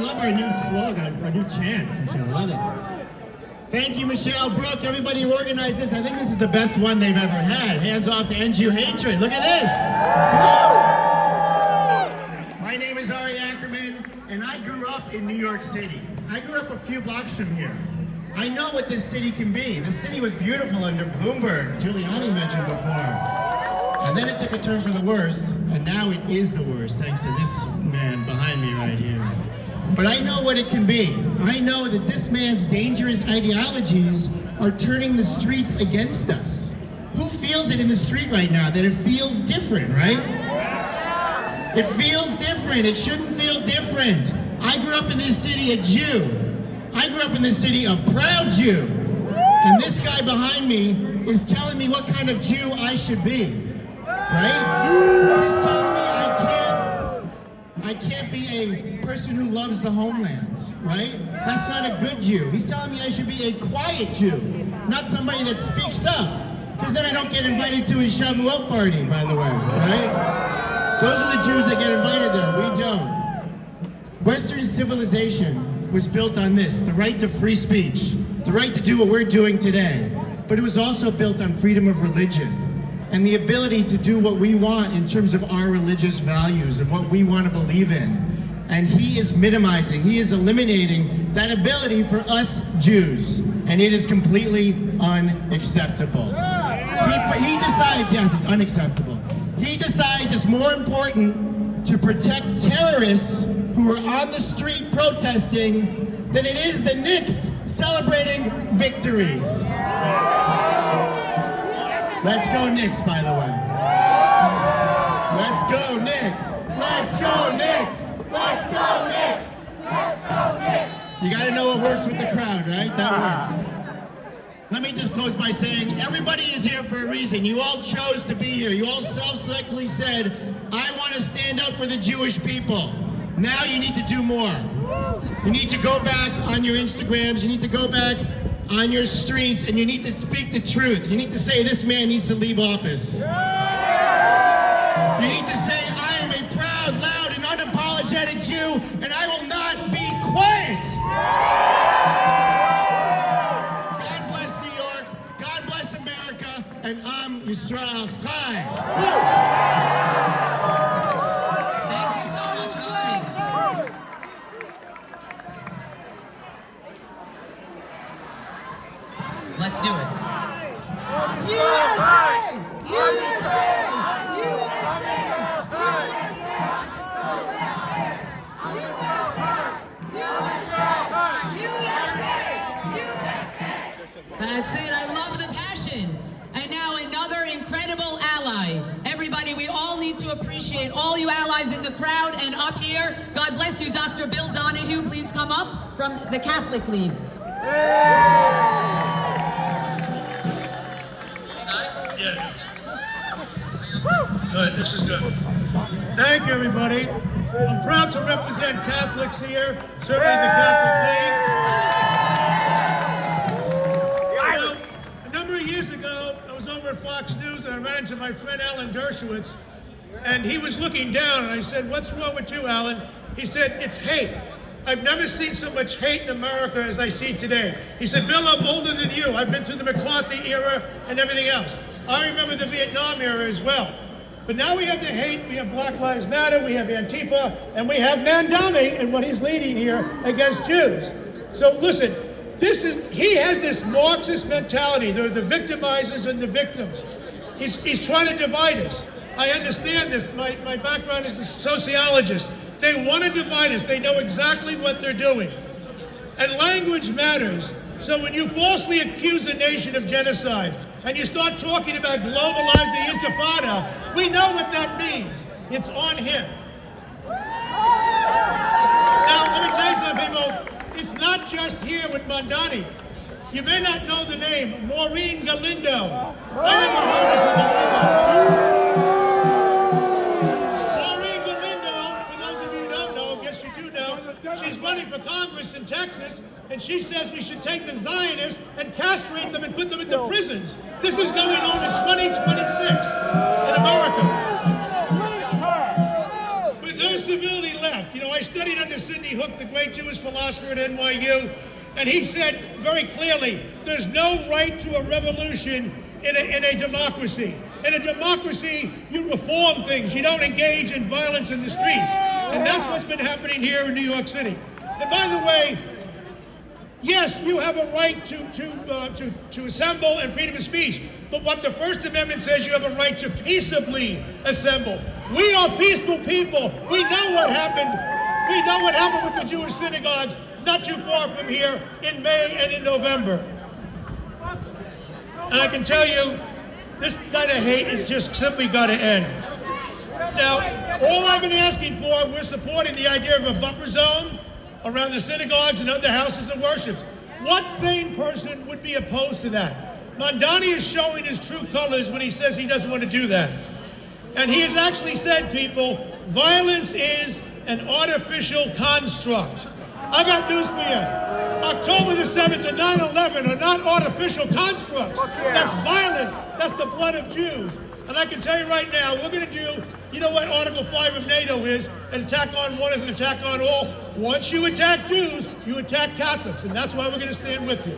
love our new slogan, our new chant, Michelle. I love it. Thank you, Michelle, Brooke, everybody who organized this. I think this is the best one they've ever had. Hands off to end Jew hatred. Look at this. Woo! My name is Ari Ackerman, and I grew up in New York City. I grew up a few blocks from here. I know what this city can be. This city was beautiful under Bloomberg, Giuliani mentioned before. And then it took a turn for the worst, and now it is the worst, thanks to this man behind me right here. But I know what it can be. I know that this man's dangerous ideologies are turning the streets against us. Who feels it in the street right now, that it feels different, right? It feels different. It shouldn't feel different. I grew up in this city a Jew. I grew up in this city a proud Jew. And this guy behind me is telling me what kind of Jew I should be, right? He's telling me I can't be a person who loves the homeland, right? That's not a good Jew. He's telling me I should be a quiet Jew, not somebody that speaks up, because then I don't get invited to his Shavuot party, by the way, right? Those are the Jews that get invited there. We don't. Western civilization was built on this, the right to free speech, the right to do what we're doing today. But it was also built on freedom of religion and the ability to do what we want in terms of our religious values and what we want to believe in. And he is minimizing, he is eliminating that ability for us Jews. And it is completely unacceptable. He decides, yes, it's unacceptable. He decides it's more important to protect terrorists who are on the street protesting than it is the Knicks celebrating victories. Let's go Knicks, by the way. Let's go Knicks. Let's go Knicks. Let's go Knicks. Let's go Knicks. You gotta know what works with the crowd, right? That works. Let me just close by saying, everybody is here for a reason. You all chose to be here. You all self-selectly said, I want to stand up for the Jewish people. Now you need to do more. You need to go back on your Instagrams, you need to go back on your streets, and you need to speak the truth. You need to say this man needs to leave office. You need to say, I am a proud, loud, and unapologetic Jew, and I will not be quiet. God bless New York, God bless America, and Am Yisrael Chai. Let's do it. USA! USA! USA! That's it. I love the passion. And now another incredible ally. Everybody, we all need to appreciate all you allies in the crowd and up here. God bless you, Dr. Bill Donahue. Please come up from the Catholic League. Yeah. Good, this is good. Thank you, everybody. I'm proud to represent Catholics here, certainly the Catholic League. You know, a number of years ago, I was over at Fox News and I ran into my friend Alan Dershowitz, and he was looking down, and I said, what's wrong with you, Alan? He said, it's hate. I've never seen so much hate in America as I see today. He said, Bill, I'm older than you. I've been through the McCarthy era and everything else. I remember the Vietnam era as well. But now we have the hate, we have Black Lives Matter, we have Antifa, and we have Mandami and what he's leading here against Jews. So listen, he has this Marxist mentality. There are the victimizers and the victims. He's trying to divide us. I understand this. My background is a sociologist. They want to divide us. They know exactly what they're doing. And language matters. So when you falsely accuse a nation of genocide and you start talking about globalize the Intifada, we know what that means. It's on him. Now, let me tell you something, people. It's not just here with Mandani. You may not know the name, Maureen Galindo. I never heard of her. She's running for Congress in Texas, and she says we should take the Zionists and castrate them and put them into prisons. This is going on in 2026 in America. those civility left. You know, I studied under Sidney Hook, the great Jewish philosopher at NYU, and he said very clearly, there's no right to a revolution in a democracy. In a democracy, you reform things. You don't engage in violence in the streets. And that's what's been happening here in New York City. And by the way, yes, you have a right to assemble and freedom of speech. But what the First Amendment says, you have a right to peaceably assemble. We are peaceful people. We know what happened. We know what happened with the Jewish synagogues not too far from here in May and in November. And I can tell you, this kind of hate is just simply got to end. Now, all I've been asking for, we're supporting the idea of a buffer zone around the synagogues and other houses of worship. What sane person would be opposed to that? Mondani is showing his true colors when he says he doesn't want to do that. And he has actually said, people, violence is an artificial construct. I got news for you. October the 7th and 9/11 are not artificial constructs. That's violence. That's the blood of Jews. And I can tell you right now, we're going to do, you know what Article 5 of NATO is? An attack on one is an attack on all. Once you attack Jews, you attack Catholics. And that's why we're going to stand with you.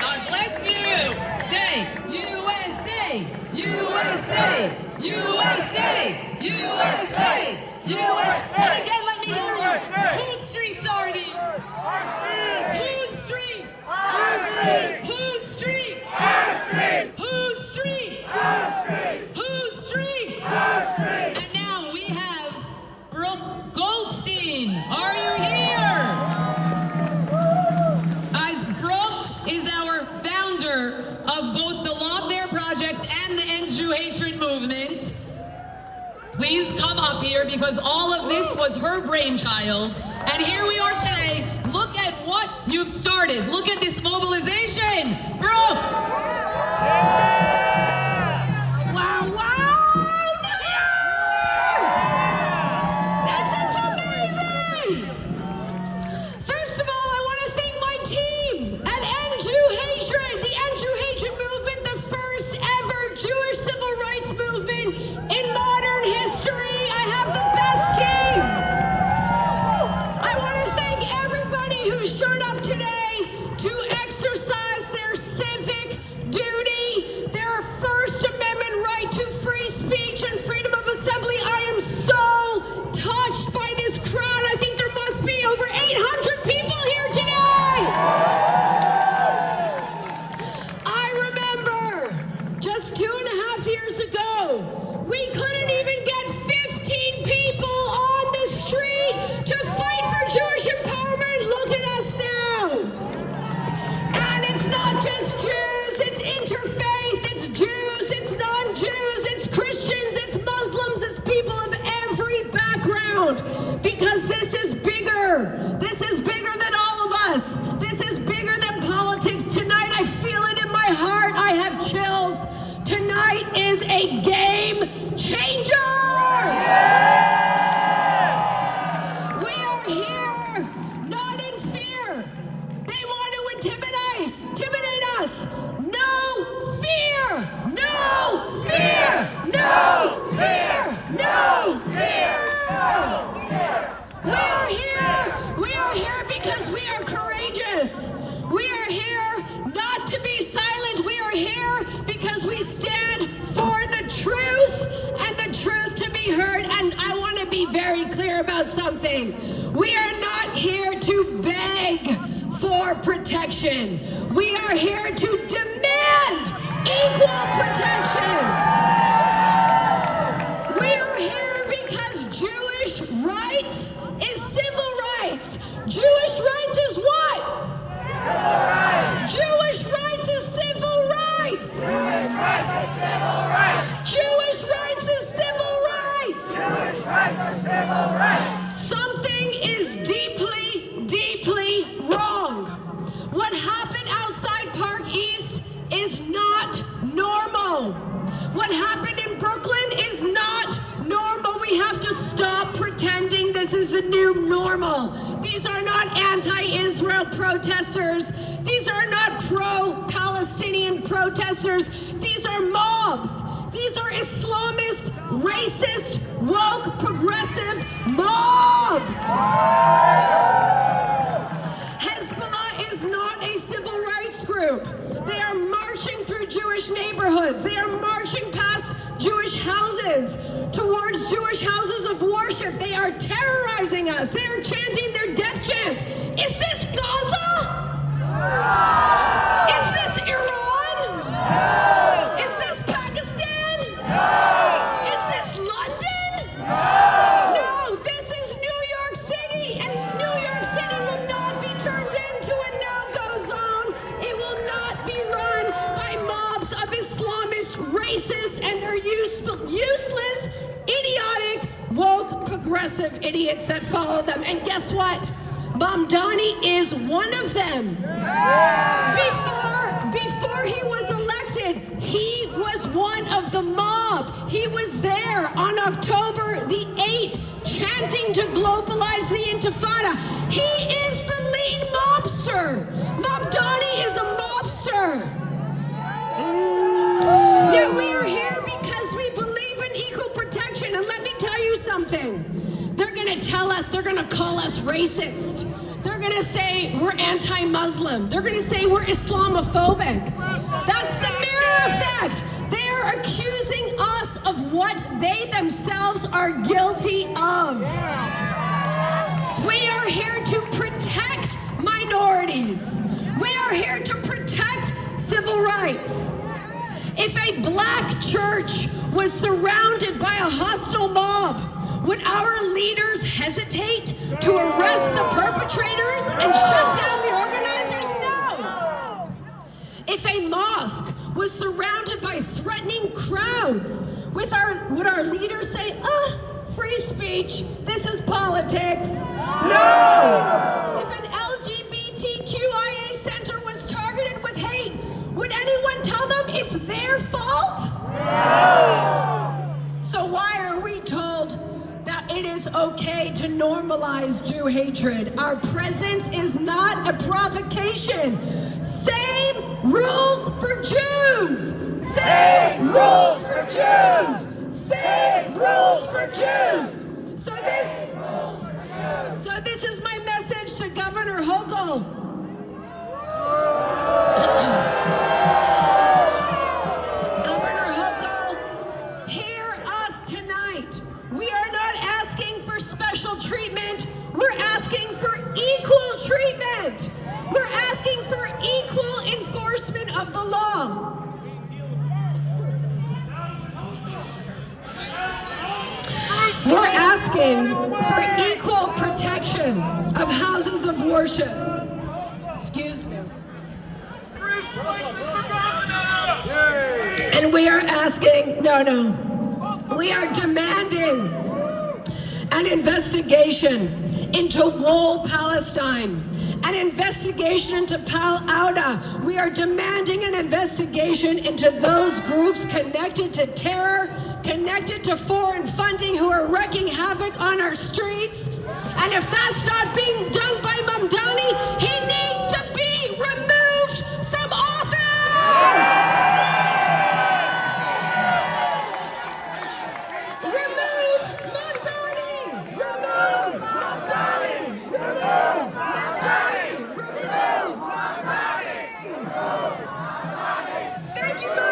God bless you. Say, USA, USA, USA, USA, USA. And again, let me hear you. Whose streets are these? Whose street? Whose street? Whose street? Whose street? And now we have Brooke Goldstein. Are you here? As Brooke is our founder of both the Lawfare Project and the End Jew Hatred movement. Please come up here because all of this was her brainchild. And here we are today. Look at what you've started. Look at this mobilization. Brooke! Wow, wow! New York! This is amazing! First of all, I want to thank my team at End Jew Hatred, the End Jew Hatred movement, the first ever Jewish civil rights movement in modern history. I have the best team. I want to thank everybody who showed up today to exercise their civic duty, their First Amendment right to free speech and freedom of assembly. I am so touched by this crowd. I think there must be over 800 people here today. I remember just 2.5 years ago, we couldn't even get 15 people on the street to fight for Jewish empowerment. Look at us now. And it's not just Jews, it's interfaith, it's Jews, it's non-Jews, it's Christians, it's Muslims, it's people of every background. Because this is bigger. This is bigger than all of us. This is bigger than politics. Tonight, I feel it in my heart. I have chills. Tonight is a game changer. We are here, not in fear. They want to intimidate us. No fear, no fear, no fear, no fear. We are here because we are courageous. We are here not to be silent. We are here because we stand for the truth and the truth to be heard. And I want to be very clear about something. We are not here to beg for protection. We are here to demand equal protection. We are here because Jewish rights is civil rights. Jewish rights is what? Civil rights. Jewish rights is civil rights. Jewish rights is civil rights. Jewish rights is civil rights. Jewish rights is civil rights. Something is deeply, deeply wrong. What happened outside Park East is not normal. What happened in Brooklyn is not normal. We have to stop pretending this is the new normal. These are not anti-Israel protesters. These are not pro-Palestinian protesters. These are mobs. These are Islamist, racist, woke, progressive mobs. Hezbollah is not a civil rights group. They are marching through Jewish neighborhoods. They are marching past Jewish houses, towards Jewish houses of worship. They are terrorizing us. They are chanting their death chants. Is this Gaza? Is this Iran? Is this Pakistan? Is this London? No, this is New York City, and New York City will not be turned into a no-go zone. It will not be run by mobs of Islamists, racists, and their useless, idiotic, woke, progressive idiots that follow them. And guess what? Mamdani is one of them. Before he was elected, he was one of the mob. He was there on October the 8th, chanting to globalize the Intifada. He is the lead mobster. Mamdani is a mobster. Now we are here because we believe in equal protection. And let me tell you something. They're going to tell us, they're going to call us racist. They're going to say we're anti-Muslim. They're going to say we're Islamophobic. That's the mirror effect. They are accusing us of what they themselves are guilty of. We are here to protect minorities. We are here to protect civil rights. If a black church was surrounded by a hostile mob, would our leaders hesitate to arrest the perpetrators and shut down the organizers? No. If a mosque was surrounded by threatening crowds, would our leaders say, free speech, this is politics? No. If an LGBTQIA center was targeted with hate, would anyone tell them it's their fault? No. So why are we told that it is okay to normalize Jew hatred? Our presence is not a provocation. Same rules for Jews. Same rules for Jews. Same rules for Jews. So this is my message to Governor Hochul. Governor Hochul, hear us tonight. We are not asking for special treatment. We're asking for equal treatment. We're asking for equal enforcement of the law. We're asking for equal protection of houses of worship. Excuse me. And we are asking, we are demanding an investigation into Wall Palestine, an investigation into Pal Auda. We are demanding an investigation into those groups connected to terror, connected to foreign funding, who are wreaking havoc on our streets. And if that's not being done by Mamdani, he needs to be removed from office! Thank you.